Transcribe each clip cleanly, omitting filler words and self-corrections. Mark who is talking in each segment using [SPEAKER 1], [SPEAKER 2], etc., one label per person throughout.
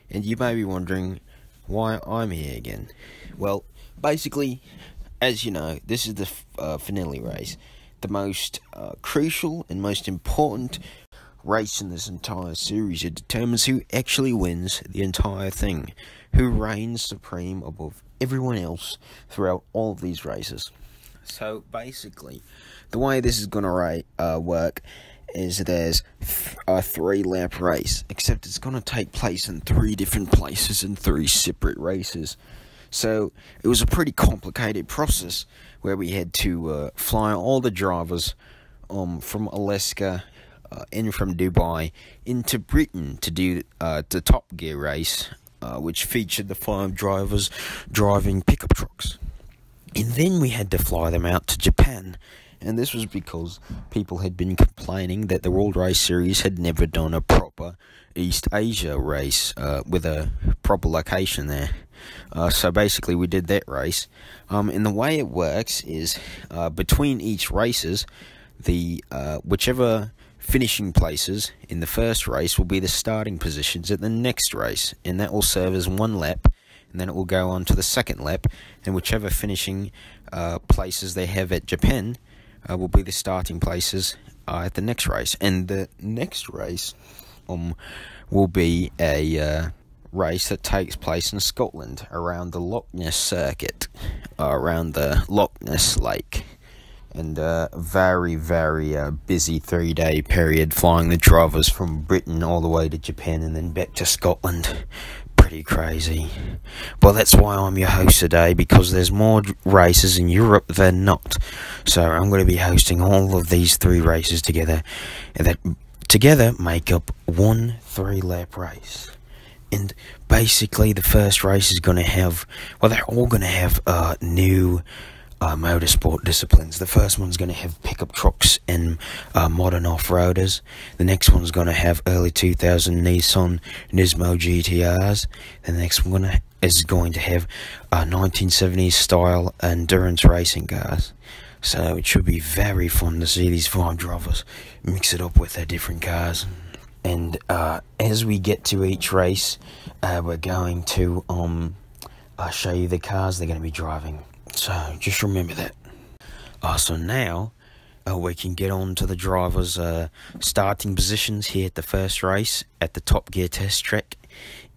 [SPEAKER 1] And you may be wondering why I'm here again. Well, basically, as you know, this is the finale race, the most crucial and most important race in this entire series. It determines who actually wins the entire thing, who reigns supreme above everyone else throughout all of these races. So basically, the way this is going to work is there's a 3-lap race, except it's going to take place in 3 different places in 3 separate races. So it was a pretty complicated process where we had to fly all the drivers from Alaska and from Dubai into Britain to do the Top Gear race, which featured the 5 drivers driving pickup trucks. And then we had to fly them out to Japan. And this was because people had been complaining that the World Race Series had never done a proper East Asia race with a proper location there. So basically we did that race. And the way it works is between each races, the whichever finishing places in the first race will be the starting positions at the next race. And that will serve as 1 lap. And then it will go on to the second lap. And whichever finishing places they have at Japan will be the starting places at the next race. And the next race will be a race that takes place in Scotland around the Loch Ness circuit, around the Loch Ness lake. And a very, very busy 3-day period flying the drivers from Britain all the way to Japan and then back to Scotland. Pretty crazy. Well, that's why I'm your host today, because there's more races in Europe than not. So I'm going to be hosting all of these 3 races together, and that together make up 1 3-lap race. And basically the first race is going to have, well, they're all going to have new motorsport disciplines. The first one's going to have pickup trucks and modern off-roaders. The next one's going to have early 2000 Nissan Nismo GTRs. The next one is going to have 1970s style endurance racing cars. So it should be very fun to see these 5 drivers mix it up with their different cars. And as we get to each race, we're going to show you the cars they're going to be driving. So just remember that. So now we can get on to the drivers' starting positions here at the first race at the Top Gear test track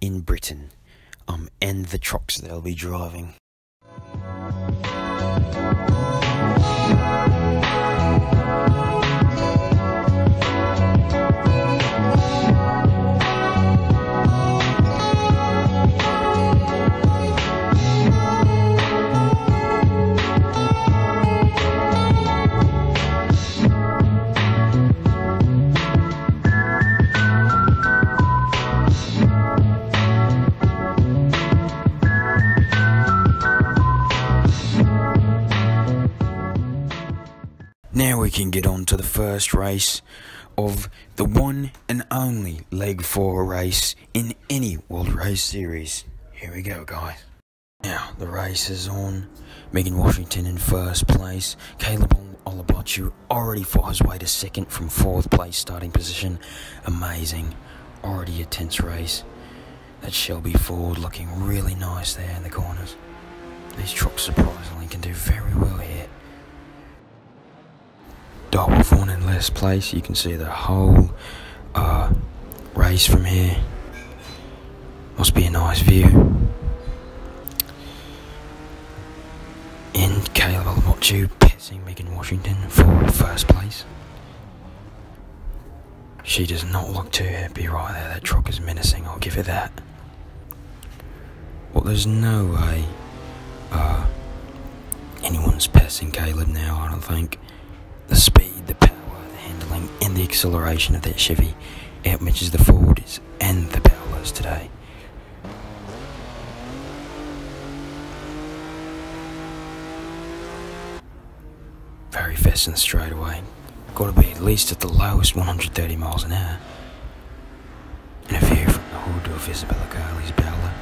[SPEAKER 1] in Britain, and the trucks they'll be driving. Now we can get on to the first race of the one and only Leg 4 race in any World Race Series. Here we go, guys. Now, the race is on. Megan Washington in first place. Caleb Olabochu already fought his way to second from 4th place starting position. Amazing. Already a tense race. That Shelby Ford looking really nice there in the corners. These trucks surprisingly can do very well here. Doppelthorn in last place. You can see the whole race from here. Must be a nice view. And Caleb Olabochu passing Megan Washington for first place. She does not look too happy right there. That truck is menacing, I'll give it that. Well, there's no way anyone's passing Caleb now, I don't think. The speed, the power, the handling, and the acceleration of that Chevy outmatches the Fords and the Paolas today.
[SPEAKER 2] Very fast and straight away. Got to be at least at the lowest 130 miles an hour. And a view from the hood of Isabella Carley's Bowler.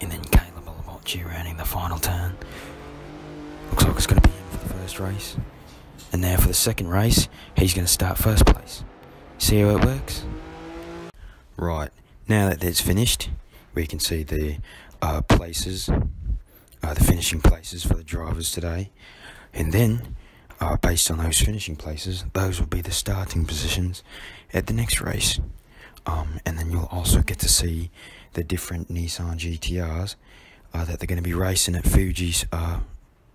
[SPEAKER 2] And then Caleb Olivocci rounding the final turn. Looks like it's going to be him for the first race. And now for the second race, he's going to start first place. See how it works? Right, now that that's finished, we can see the places, the finishing places for the drivers today. And then, based on those finishing places, those will be the starting positions at the next race. And then you'll also get to see the different Nissan GTRs that they're going to be racing at Fuji's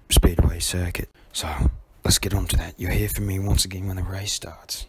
[SPEAKER 2] Speedway circuit. So, let's get on to that. You'll hear from me once again when the race starts.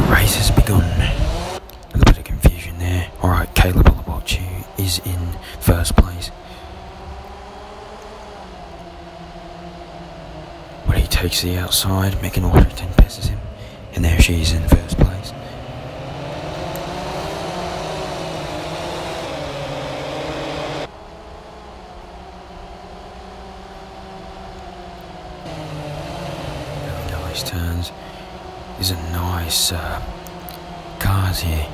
[SPEAKER 2] Race has begun. A little bit of confusion there. Alright, Caleb Olivocci is in first place. But he takes the outside, Megan Washington passes him. And there she is in first place. Very nice turns. These are nice cars here.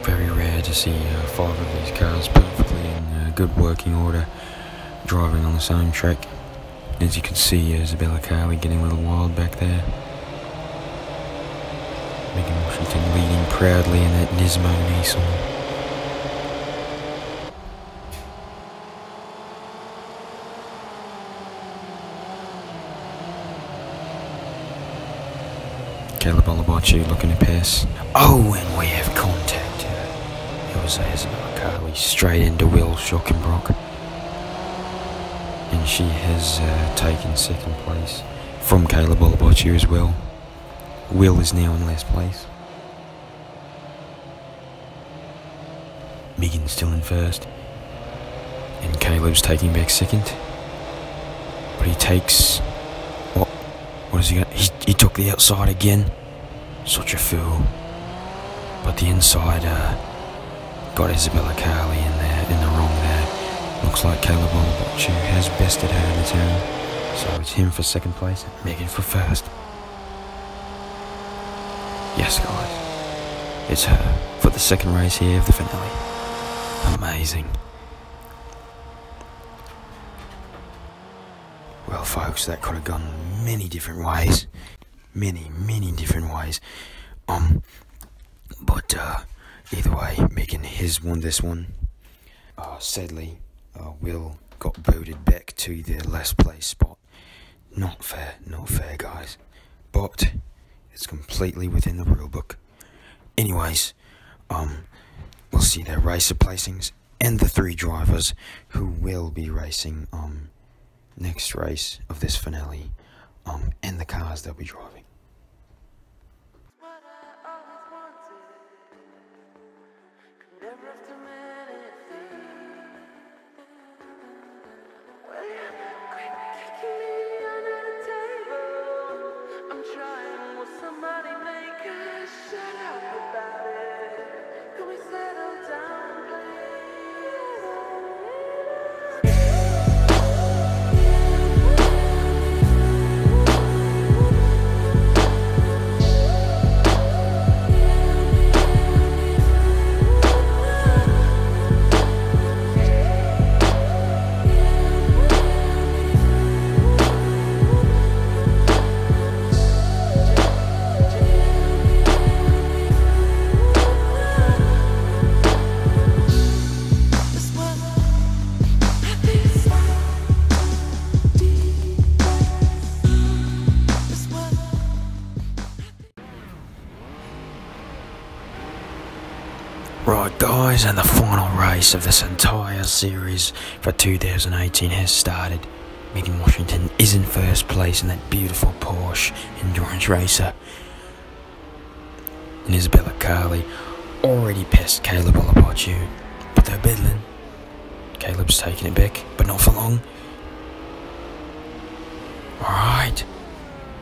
[SPEAKER 2] Very rare to see 5 of these cars perfectly in good working order, driving on the same track. As you can see, Isabella Carley getting a little wild back there. Megan Washington leading proudly in that Nismo Nissan. Caleb Olivocci looking to pass. Oh, and we have contact. It was Isabella Carley straight into Will Schockenbrock. And she has taken second place from Caleb Olivocci as well. Will is now in last place. Megan's still in first. And Caleb's taking back second. But he takes... What has he got? He took the outside again. Such a fool. But the inside got Isabella Carley in the wrong there. Looks like Caleb Olivocci has bested her in the turn. So it's him for second place, Megan for first. Yes, guys. It's her for the second race here of the finale. Amazing. Well, folks, that could have gone many different ways. Many different ways. But either way, Megan has won this one. Sadly, Will got booted back to the last place spot. Not fair, guys. But it's completely within the rule book. Anyways, we'll see their racer placings and the 3 drivers who will be racing next race of this finale, and the cars they'll be driving. Alright guys, and the final race of this entire series for 2018 has started. Megan Washington is in first place in that beautiful Porsche endurance racer. And Isabella Carley already passed Caleb Olabochu, but they're battling. Caleb's taking it back, but not for long. Alright,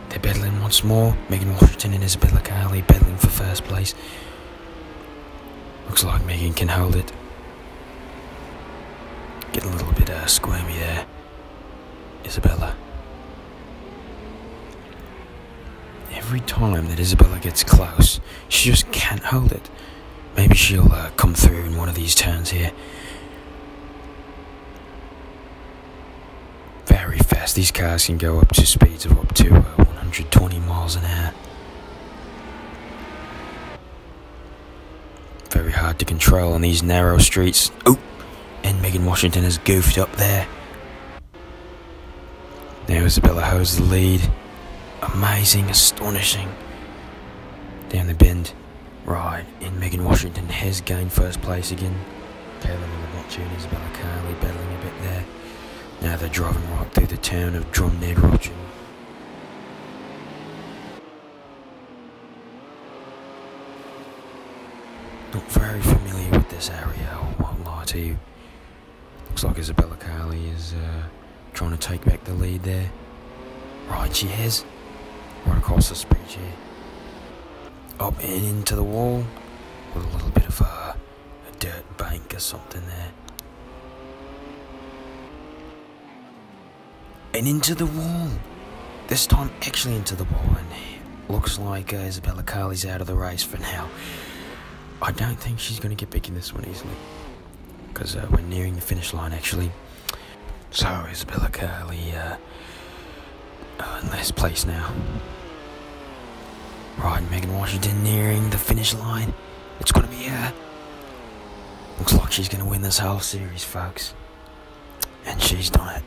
[SPEAKER 2] they're battling once more. Megan Washington and Isabella Carley battling for first place. Looks like Megan can hold it. Get a little bit squirmy there, Isabella. Every time that Isabella gets close, she just can't hold it. Maybe she'll come through in one of these turns here. Very fast. These cars can go up to speeds of up to 120 miles an hour. Very hard to control on these narrow streets. Oh, and Megan Washington has goofed up there. Now Isabella holds the lead. Amazing, astonishing. Down the bend. Right, and Megan Washington has gained first place again. Caleb Olabochu and Isabella Carley battling a bit there. Now they're driving right through the town of Drumnadrochen. Not very familiar with this area, I won't lie to you. Looks like Isabella Carley is trying to take back the lead there. Right, she has. Right across the speed here. Up and into the wall. With a little bit of a dirt bank or something there. And into the wall. This time actually into the wall. And looks like Isabella Carley's out of the race for now. I don't think she's going to get back in this one easily. Because we're nearing the finish line actually. So Isabella Carley in last place now. Right, Megan Washington nearing the finish line. It's going to be her. Looks like she's going to win this whole series, folks. And she's done it.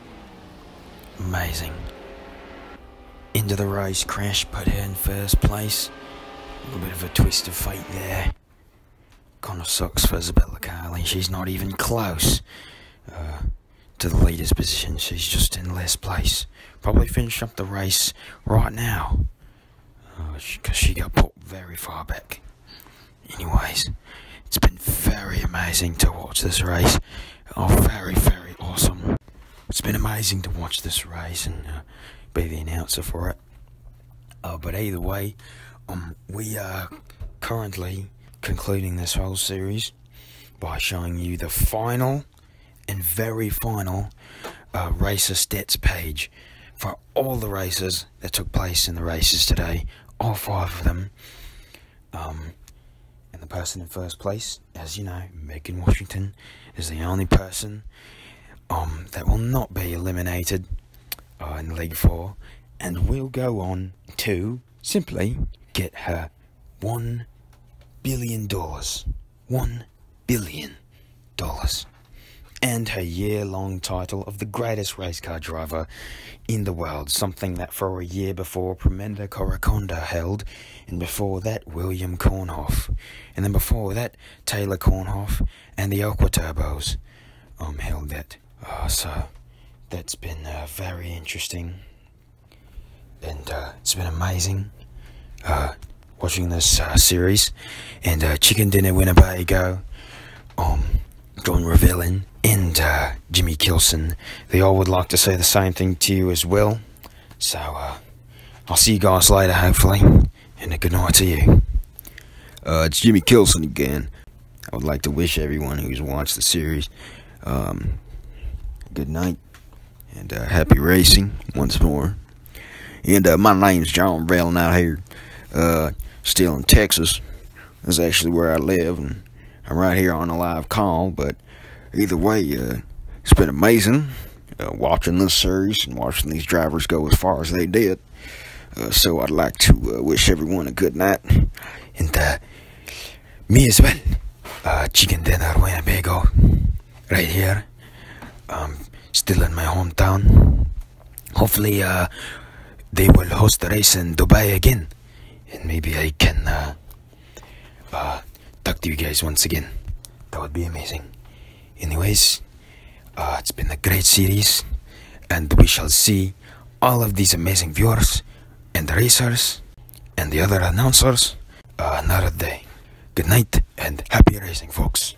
[SPEAKER 2] Amazing. Into the race crash, put her in first place. A little bit of a twist of fate there. Kind of sucks for Isabella Carley. She's not even close to the leader's position. She's just in last place. Probably finish up the race right now. Because she got put very far back. Anyways, it's been very amazing to watch this race. Oh, very, very awesome. It's been amazing to watch this race and be the announcer for it. But either way, we are currently concluding this whole series by showing you the final and very final racer stats page for all the races that took place in the races today. All 5 of them. And the person in first place, as you know, Megan Washington, is the only person that will not be eliminated in League 4, and will go on to simply get her $1 billion. $1 billion. And her year-long title of the greatest race car driver in the world, something that for a year before Premenda Coraconda held, and before that William Kornhoff, and then before that Taylor Kornhoff and the Aqua Turbos held that. So that's been very interesting, and it's been amazing watching this series. And Chicken Dinner Winnebago, John Revellin and Jimmy Kilson, they all would like to say the same thing to you as well. So I'll see you guys later, hopefully, and a good night to you.
[SPEAKER 1] It's Jimmy Kilson again. I would like to wish everyone who's watched the series good night and happy racing once more. And my name's John Revellin out here, still in Texas. That's actually where I live, and I'm right here on a live call. But either way, it's been amazing watching this series and watching these drivers go as far as they did. So I'd like to wish everyone a good night. And me as well, Chicken Dinner Winnebago, right here, still in my hometown. Hopefully they will host the race in Dubai again, and maybe I can talk to you guys once again.
[SPEAKER 2] That would be amazing. Anyways, it's been a great series, and we shall see all of these amazing viewers and the racers and the other announcers another day. Good night and happy racing, folks.